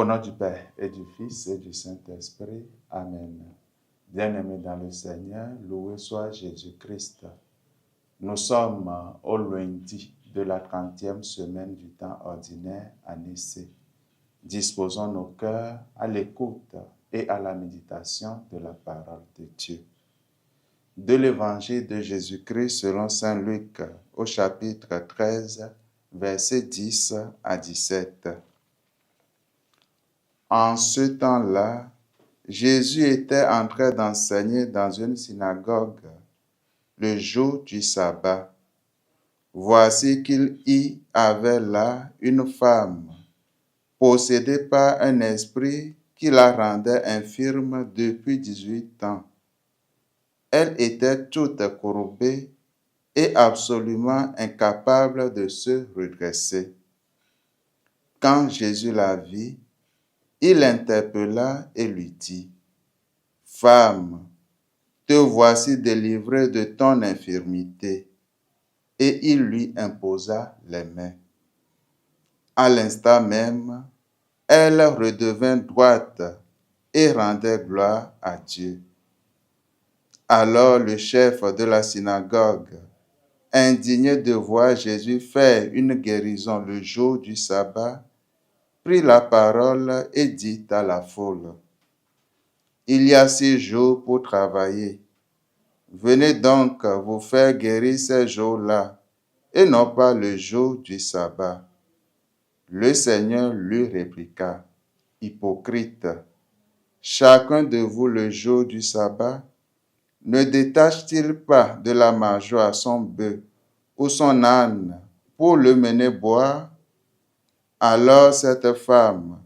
nom du Père et du Fils et du Saint-Esprit. Amen. Bien-aimés dans le Seigneur, loué soit Jésus-Christ. Nous sommes au lundi de la 30e semaine du temps ordinaire, année C. Disposons nos cœurs à l'écoute et à la méditation de la parole de Dieu. De l'Évangile de Jésus-Christ selon saint Luc, au chapitre 13, versets 10 à 17. En ce temps-là, Jésus était en train d'enseigner dans une synagogue le jour du sabbat. Voici qu'il y avait là une femme, possédée par un esprit qui la rendait infirme depuis 18 ans. Elle était toute courbée et absolument incapable de se redresser. Quand Jésus la vit, il l'interpella et lui dit, « Femme, te voici délivrée de ton infirmité. » Et il lui imposa les mains. À l'instant même, elle redevint droite et rendait gloire à Dieu. Alors le chef de la synagogue, indigné de voir Jésus faire une guérison le jour du sabbat, prit la parole et dit à la foule, « Il y a 6 jours pour travailler. Venez donc vous faire guérir ces jours-là, et non pas le jour du sabbat. » Le Seigneur lui répliqua, « Hypocrite, chacun de vous le jour du sabbat ne détache-t-il pas de la mangeoire son bœuf ou son âne pour le mener boire? Alors cette femme,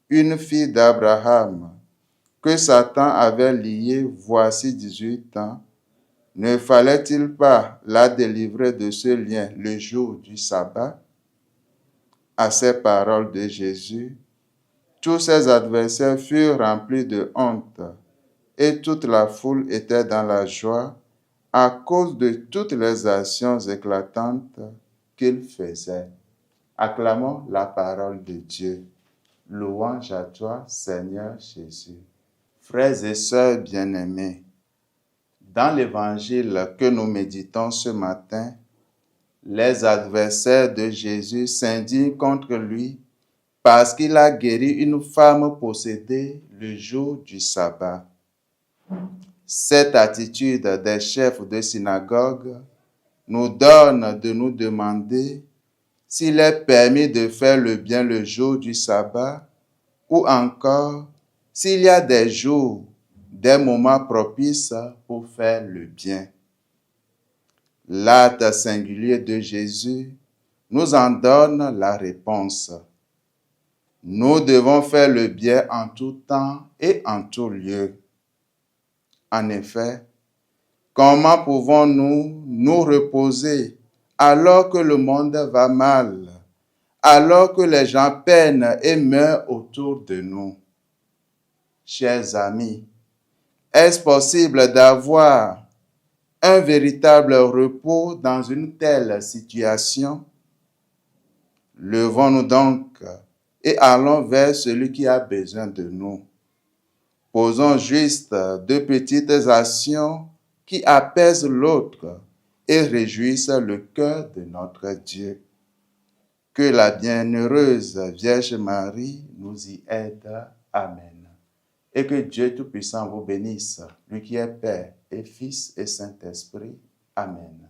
une fille d'Abraham, que Satan avait liée voici 18 ans, ne fallait-il pas la délivrer de ce lien le jour du sabbat? » À ces paroles de Jésus, tous ses adversaires furent remplis de honte et toute la foule était dans la joie à cause de toutes les actions éclatantes qu'il faisait. Acclamons la parole de Dieu. Louange à toi, Seigneur Jésus. Frères et sœurs bien-aimés, dans l'évangile que nous méditons ce matin, les adversaires de Jésus s'indignent contre lui parce qu'il a guéri une femme possédée le jour du sabbat. Cette attitude des chefs de synagogue nous donne de nous demander s'il est permis de faire le bien le jour du sabbat ou encore s'il y a des jours, des moments propices pour faire le bien. L'acte singulier de Jésus nous en donne la réponse. Nous devons faire le bien en tout temps et en tout lieu. En effet, comment pouvons-nous nous reposer alors que le monde va mal, alors que les gens peinent et meurent autour de nous? Chers amis, est-ce possible d'avoir un véritable repos dans une telle situation? Levons-nous donc et allons vers celui qui a besoin de nous. Posons juste de petites actions qui apaisent l'autre et réjouissent le cœur de notre Dieu. Que la bienheureuse Vierge Marie nous y aide. Amen. Et que Dieu Tout-Puissant vous bénisse, lui qui est Père et Fils et Saint-Esprit. Amen.